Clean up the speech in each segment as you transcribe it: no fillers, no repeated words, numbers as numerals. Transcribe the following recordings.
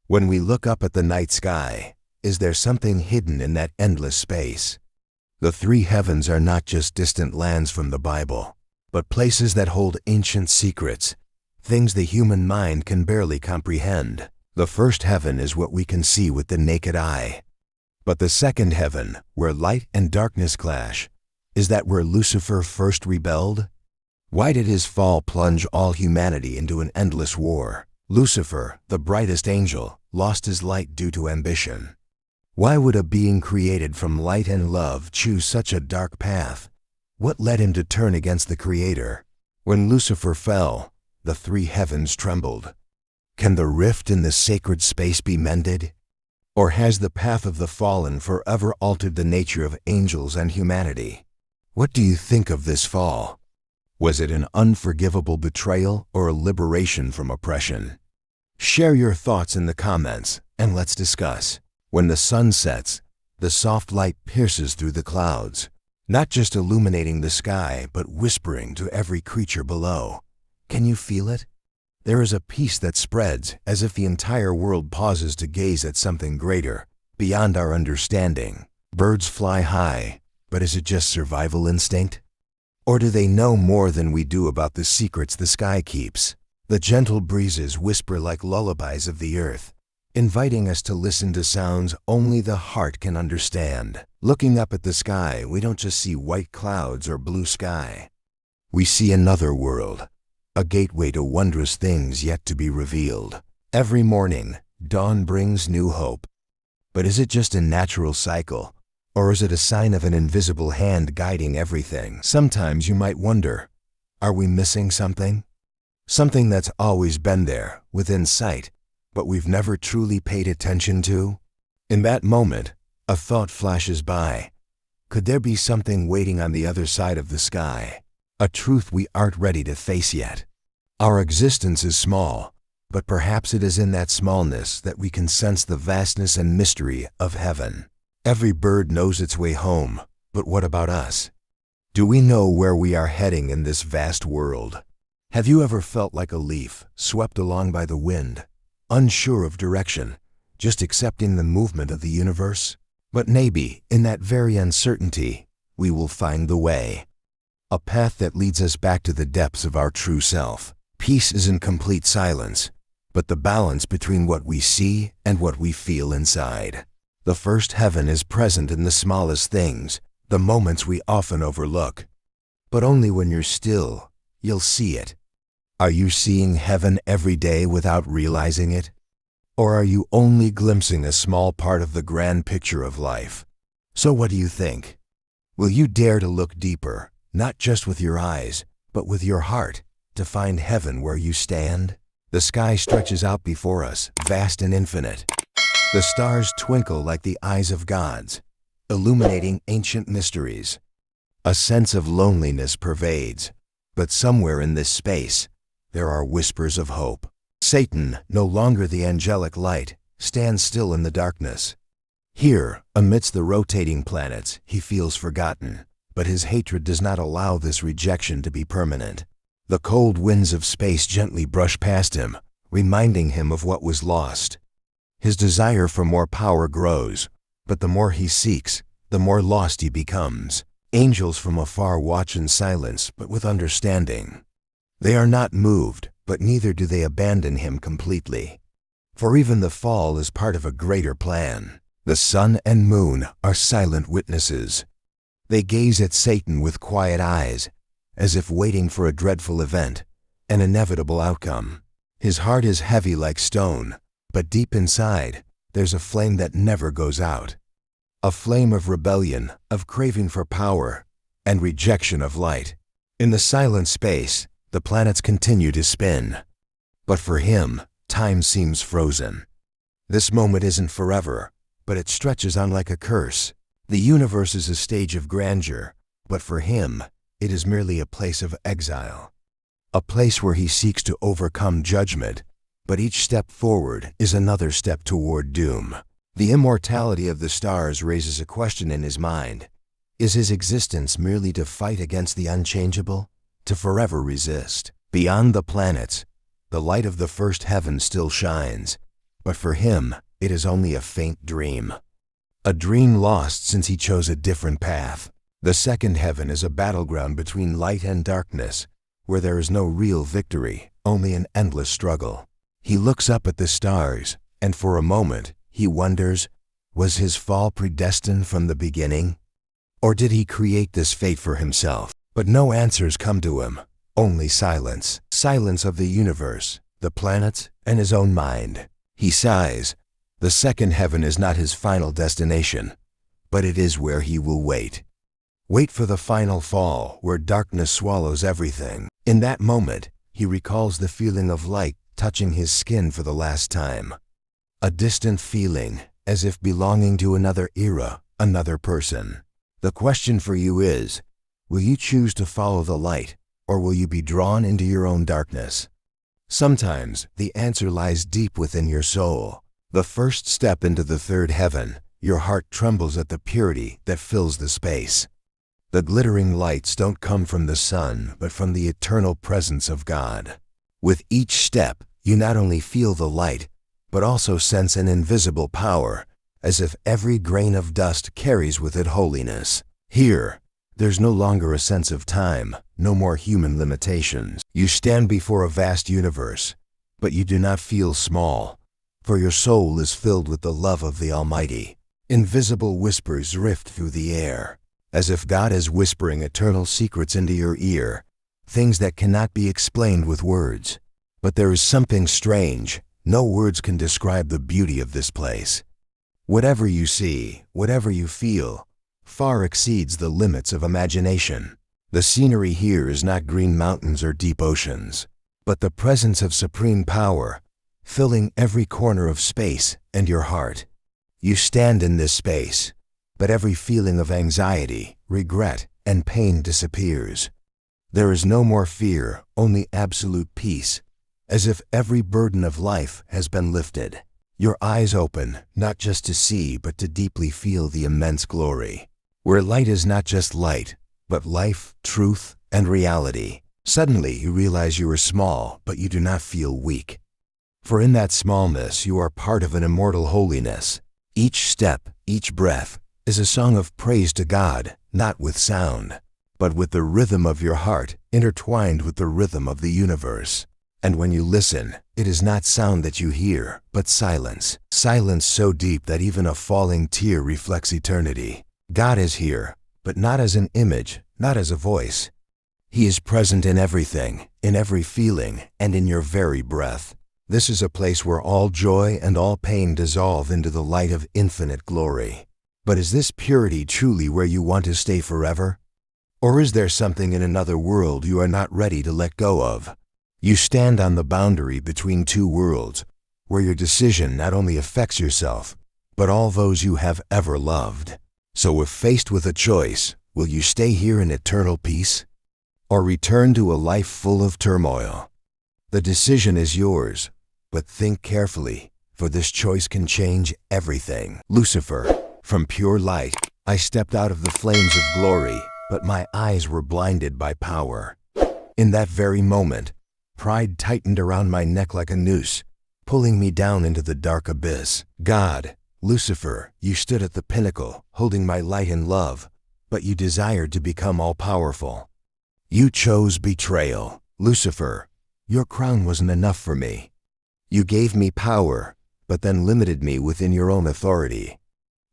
When we look up at the night sky, is there something hidden in that endless space? The three heavens are not just distant lands from the Bible, but places that hold ancient secrets, things the human mind can barely comprehend. The first heaven is what we can see with the naked eye. But the second heaven, where light and darkness clash, is that where Lucifer first rebelled? Why did his fall plunge all humanity into an endless war? Lucifer, the brightest angel, lost his light due to ambition. Why would a being created from light and love choose such a dark path? What led him to turn against the Creator? When Lucifer fell, the three heavens trembled. Can the rift in the sacred space be mended? Or has the path of the fallen forever altered the nature of angels and humanity? What do you think of this fall? Was it an unforgivable betrayal or a liberation from oppression? Share your thoughts in the comments and let's discuss. When the sun sets, the soft light pierces through the clouds, not just illuminating the sky, but whispering to every creature below. Can you feel it? There is a peace that spreads as if the entire world pauses to gaze at something greater, beyond our understanding. Birds fly high, but is it just survival instinct? Or do they know more than we do about the secrets the sky keeps? The gentle breezes whisper like lullabies of the earth, inviting us to listen to sounds only the heart can understand. Looking up at the sky, we don't just see white clouds or blue sky. We see another world, a gateway to wondrous things yet to be revealed. Every morning, dawn brings new hope. But is it just a natural cycle, or is it a sign of an invisible hand guiding everything? Sometimes you might wonder, are we missing something? Something that's always been there, within sight, but we've never truly paid attention to? In that moment, a thought flashes by. Could there be something waiting on the other side of the sky? A truth we aren't ready to face yet. Our existence is small, but perhaps it is in that smallness that we can sense the vastness and mystery of heaven. Every bird knows its way home, but what about us? Do we know where we are heading in this vast world? Have you ever felt like a leaf swept along by the wind, unsure of direction, just accepting the movement of the universe? But maybe, in that very uncertainty, we will find the way. A path that leads us back to the depths of our true self. Peace isn't complete silence, but the balance between what we see and what we feel inside. The first heaven is present in the smallest things, the moments we often overlook. But only when you're still, you'll see it. Are you seeing heaven every day without realizing it? Or are you only glimpsing a small part of the grand picture of life? So what do you think? Will you dare to look deeper? Not just with your eyes, but with your heart, to find heaven where you stand? The sky stretches out before us, vast and infinite. The stars twinkle like the eyes of gods, illuminating ancient mysteries. A sense of loneliness pervades, but somewhere in this space, there are whispers of hope. Satan, no longer the angelic light, stands still in the darkness. Here, amidst the rotating planets, he feels forgotten. But his hatred does not allow this rejection to be permanent. The cold winds of space gently brush past him, reminding him of what was lost. His desire for more power grows, but the more he seeks, the more lost he becomes. Angels from afar watch in silence, but with understanding. They are not moved, but neither do they abandon him completely. For even the fall is part of a greater plan. The sun and moon are silent witnesses. They gaze at Satan with quiet eyes, as if waiting for a dreadful event, an inevitable outcome. His heart is heavy like stone, but deep inside, there's a flame that never goes out. A flame of rebellion, of craving for power, and rejection of light. In the silent space, the planets continue to spin. But for him, time seems frozen. This moment isn't forever, but it stretches on like a curse. The universe is a stage of grandeur, but for him, it is merely a place of exile. A place where he seeks to overcome judgment, but each step forward is another step toward doom. The immortality of the stars raises a question in his mind. Is his existence merely to fight against the unchangeable, to forever resist? Beyond the planets, the light of the first heaven still shines, but for him, it is only a faint dream. A dream lost since he chose a different path. The second heaven is a battleground between light and darkness, where there is no real victory, only an endless struggle. He looks up at the stars, and for a moment, he wonders, was his fall predestined from the beginning? Or did he create this fate for himself? But no answers come to him, only silence. Silence of the universe, the planets, and his own mind. He sighs. The second heaven is not his final destination, but it is where he will wait. Wait for the final fall, where darkness swallows everything. In that moment, he recalls the feeling of light touching his skin for the last time. A distant feeling, as if belonging to another era, another person. The question for you is, will you choose to follow the light, or will you be drawn into your own darkness? Sometimes the answer lies deep within your soul. The first step into the third heaven, your heart trembles at the purity that fills the space. The glittering lights don't come from the sun, but from the eternal presence of God. With each step, you not only feel the light, but also sense an invisible power, as if every grain of dust carries with it holiness. Here, there's no longer a sense of time, no more human limitations. You stand before a vast universe, but you do not feel small, for your soul is filled with the love of the Almighty. Invisible whispers drift through the air, as if God is whispering eternal secrets into your ear, things that cannot be explained with words. But there is something strange. No words can describe the beauty of this place. Whatever you see, whatever you feel, far exceeds the limits of imagination. The scenery here is not green mountains or deep oceans, but the presence of supreme power, filling every corner of space and your heart. You stand in this space, but every feeling of anxiety, regret, and pain disappears. There is no more fear, only absolute peace, as if every burden of life has been lifted. Your eyes open, not just to see, but to deeply feel the immense glory, where light is not just light, but life, truth, and reality. Suddenly you realize you are small, but you do not feel weak. For in that smallness you are part of an immortal holiness. Each step, each breath, is a song of praise to God, not with sound, but with the rhythm of your heart intertwined with the rhythm of the universe. And when you listen, it is not sound that you hear, but silence. Silence so deep that even a falling tear reflects eternity. God is here, but not as an image, not as a voice. He is present in everything, in every feeling, and in your very breath. This is a place where all joy and all pain dissolve into the light of infinite glory. But is this purity truly where you want to stay forever? Or is there something in another world you are not ready to let go of? You stand on the boundary between two worlds, where your decision not only affects yourself, but all those you have ever loved. So if faced with a choice, will you stay here in eternal peace, or return to a life full of turmoil? The decision is yours, but think carefully, for this choice can change everything. Lucifer, from pure light, I stepped out of the flames of glory, but my eyes were blinded by power. In that very moment, pride tightened around my neck like a noose, pulling me down into the dark abyss. God, Lucifer, you stood at the pinnacle, holding my light and love, but you desired to become all-powerful. You chose betrayal. Lucifer, your crown wasn't enough for me. You gave me power, but then limited me within your own authority.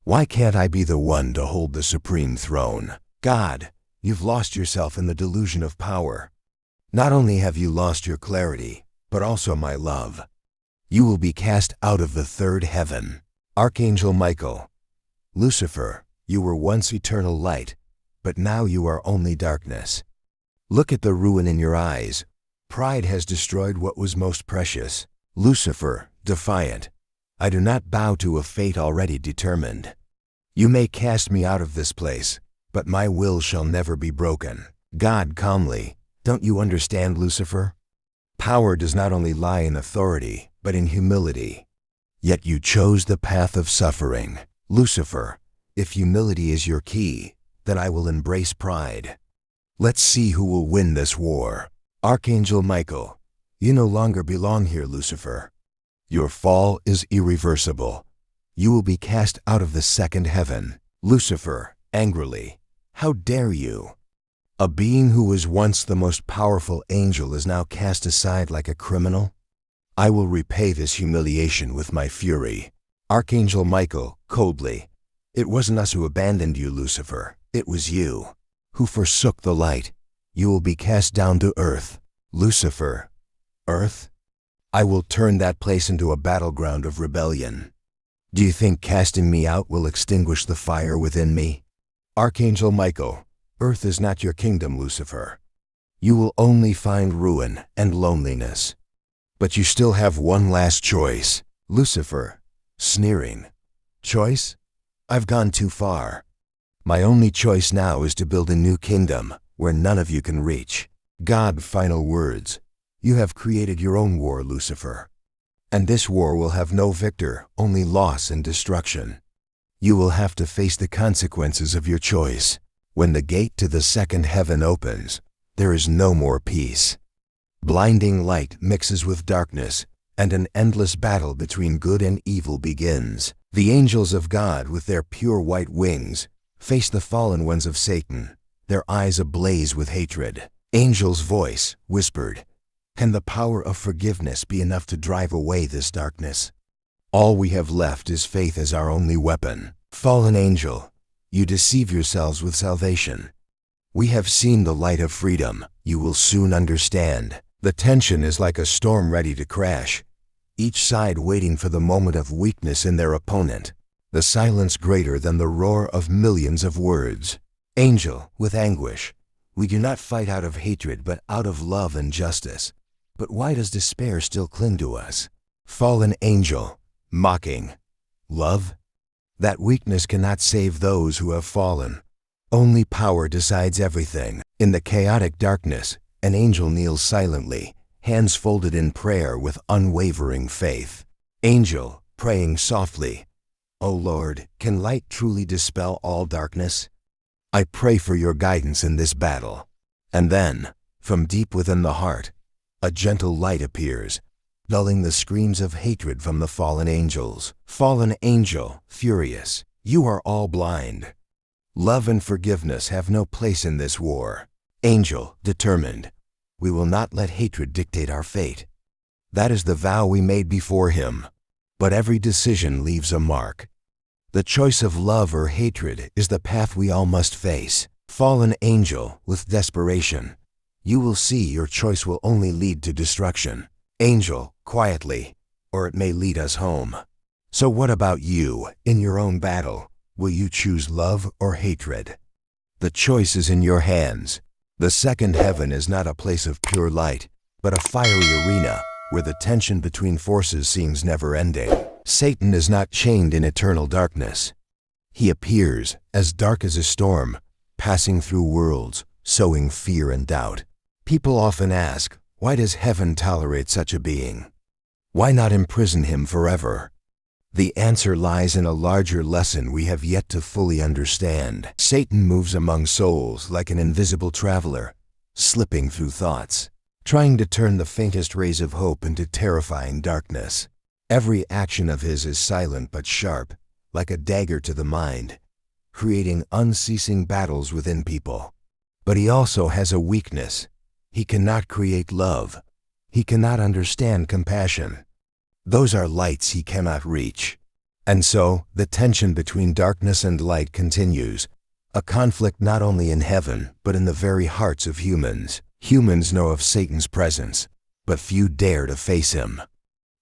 Why can't I be the one to hold the supreme throne? God, you've lost yourself in the delusion of power. Not only have you lost your clarity, but also my love. You will be cast out of the third heaven. Archangel Michael, Lucifer, you were once eternal light, but now you are only darkness. Look at the ruin in your eyes. Pride has destroyed what was most precious. Lucifer, defiant, I do not bow to a fate already determined. You may cast me out of this place, but my will shall never be broken. God, calmly, don't you understand, Lucifer? Power does not only lie in authority, but in humility. Yet you chose the path of suffering. Lucifer, if humility is your key, then I will embrace pride. Let's see who will win this war. Archangel Michael, you no longer belong here, Lucifer. Your fall is irreversible. You will be cast out of the second heaven. Lucifer, angrily, how dare you? A being who was once the most powerful angel is now cast aside like a criminal? I will repay this humiliation with my fury. Archangel Michael, coldly, it wasn't us who abandoned you, Lucifer. It was you who forsook the light. You will be cast down to earth. Lucifer, earth? I will turn that place into a battleground of rebellion. Do you think casting me out will extinguish the fire within me? Archangel Michael, earth is not your kingdom, Lucifer. You will only find ruin and loneliness. But you still have one last choice. Lucifer, sneering. Choice? I've gone too far. My only choice now is to build a new kingdom where none of you can reach. God, final words. You have created your own war, Lucifer. And this war will have no victor, only loss and destruction. You will have to face the consequences of your choice. When the gate to the second heaven opens, there is no more peace. Blinding light mixes with darkness, and an endless battle between good and evil begins. The angels of God, with their pure white wings, face the fallen ones of Satan, their eyes ablaze with hatred. Angel's voice whispered, "Can the power of forgiveness be enough to drive away this darkness? All we have left is faith as our only weapon." Fallen angel, you deceive yourselves with salvation. We have seen the light of freedom. You will soon understand. The tension is like a storm ready to crash, each side waiting for the moment of weakness in their opponent, the silence greater than the roar of millions of words. Angel, with anguish, we do not fight out of hatred but out of love and justice. But why does despair still cling to us? Fallen angel, mocking. Love? That weakness cannot save those who have fallen. Only power decides everything. In the chaotic darkness, an angel kneels silently, hands folded in prayer with unwavering faith. Angel, praying softly, "O Lord, can light truly dispel all darkness? I pray for your guidance in this battle." And then, from deep within the heart, a gentle light appears, dulling the screams of hatred from the fallen angels. Fallen angel, furious, you are all blind. Love and forgiveness have no place in this war. Angel, determined, we will not let hatred dictate our fate. That is the vow we made before him. But every decision leaves a mark. The choice of love or hatred is the path we all must face. Fallen angel, with desperation, you will see your choice will only lead to destruction. Angel, quietly, or it may lead us home. So what about you, in your own battle? Will you choose love or hatred? The choice is in your hands. The second heaven is not a place of pure light, but a fiery arena where the tension between forces seems never-ending. Satan is not chained in eternal darkness. He appears, as dark as a storm, passing through worlds, sowing fear and doubt. People often ask, why does heaven tolerate such a being? Why not imprison him forever? The answer lies in a larger lesson we have yet to fully understand. Satan moves among souls like an invisible traveler, slipping through thoughts, trying to turn the faintest rays of hope into terrifying darkness. Every action of his is silent but sharp, like a dagger to the mind, creating unceasing battles within people. But he also has a weakness. He cannot create love. He cannot understand compassion. Those are lights he cannot reach. And so, the tension between darkness and light continues, a conflict not only in heaven, but in the very hearts of humans. Humans know of Satan's presence, but few dare to face him.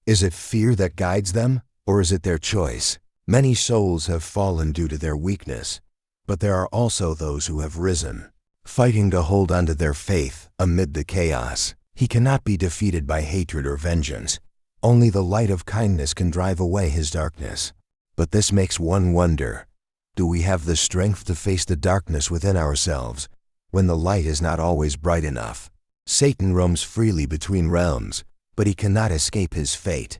Is it fear that guides them, or is it their choice? Many souls have fallen due to their weakness, but there are also those who have risen, fighting to hold onto their faith amid the chaos. He cannot be defeated by hatred or vengeance. Only the light of kindness can drive away his darkness. But this makes one wonder, do we have the strength to face the darkness within ourselves when the light is not always bright enough? Satan roams freely between realms, but he cannot escape his fate.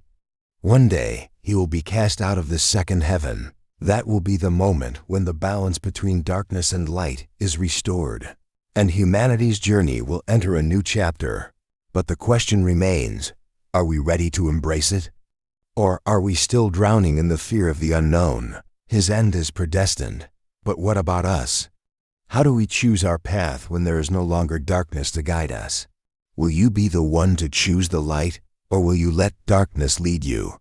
One day, he will be cast out of the second heaven. That will be the moment when the balance between darkness and light is restored, and humanity's journey will enter a new chapter. But the question remains, are we ready to embrace it? Or are we still drowning in the fear of the unknown? His end is predestined. But what about us? How do we choose our path when there is no longer darkness to guide us? Will you be the one to choose the light, or will you let darkness lead you?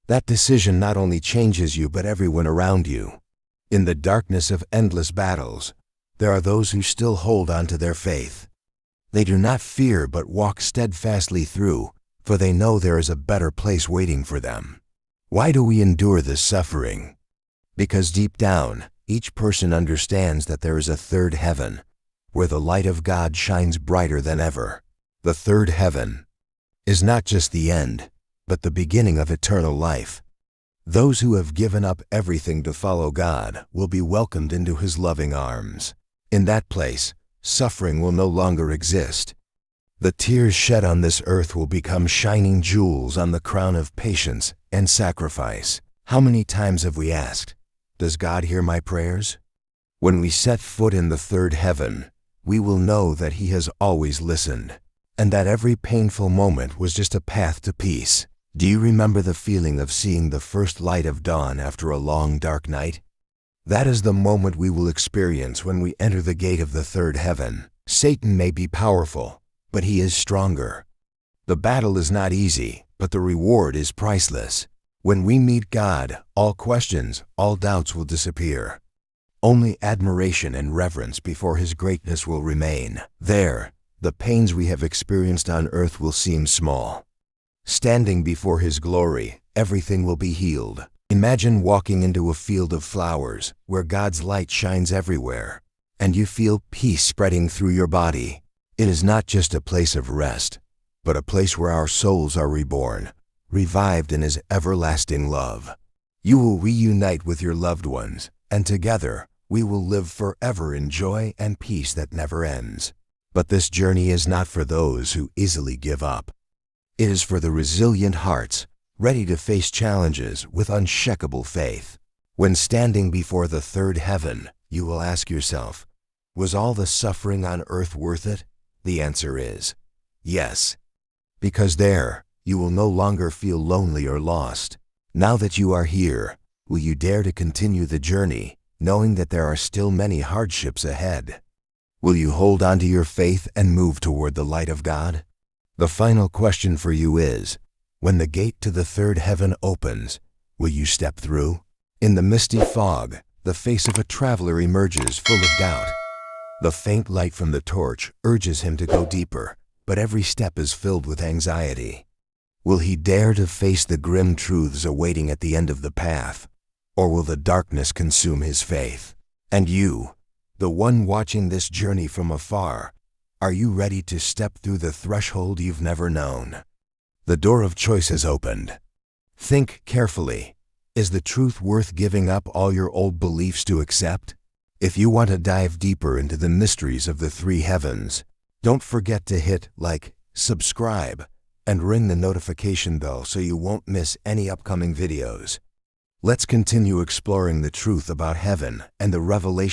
That decision not only changes you but everyone around you. In the darkness of endless battles, there are those who still hold on to their faith. They do not fear but walk steadfastly through, for they know there is a better place waiting for them. Why do we endure this suffering? Because deep down, each person understands that there is a third heaven, where the light of God shines brighter than ever. The third heaven is not just the end, but the beginning of eternal life. Those who have given up everything to follow God will be welcomed into His loving arms. In that place, suffering will no longer exist. The tears shed on this earth will become shining jewels on the crown of patience and sacrifice. How many times have we asked, "Does God hear my prayers?" When we set foot in the third heaven, we will know that He has always listened, and that every painful moment was just a path to peace. Do you remember the feeling of seeing the first light of dawn after a long dark night? That is the moment we will experience when we enter the gate of the third heaven. Satan may be powerful, but he is stronger. The battle is not easy, but the reward is priceless. When we meet God, all questions, all doubts will disappear. Only admiration and reverence before His greatness will remain. There, the pains we have experienced on earth will seem small. Standing before His glory, everything will be healed. Imagine walking into a field of flowers where God's light shines everywhere, and you feel peace spreading through your body. It is not just a place of rest, but a place where our souls are reborn, revived in His everlasting love. You will reunite with your loved ones, and together we will live forever in joy and peace that never ends. But this journey is not for those who easily give up. It is for the resilient hearts, ready to face challenges with unshakable faith. When standing before the third heaven, you will ask yourself, was all the suffering on earth worth it? The answer is yes, because there you will no longer feel lonely or lost. Now that you are here, will you dare to continue the journey, knowing that there are still many hardships ahead? Will you hold on to your faith and move toward the light of God? The final question for you is, when the gate to the third heaven opens, will you step through? In the misty fog, the face of a traveler emerges full of doubt. The faint light from the torch urges him to go deeper, but every step is filled with anxiety. Will he dare to face the grim truths awaiting at the end of the path, or will the darkness consume his faith? And you, the one watching this journey from afar, are you ready to step through the threshold you've never known? The door of choice has opened. Think carefully. Is the truth worth giving up all your old beliefs to accept? If you want to dive deeper into the mysteries of the three heavens, don't forget to hit like, subscribe, and ring the notification bell so you won't miss any upcoming videos. Let's continue exploring the truth about heaven and the revelation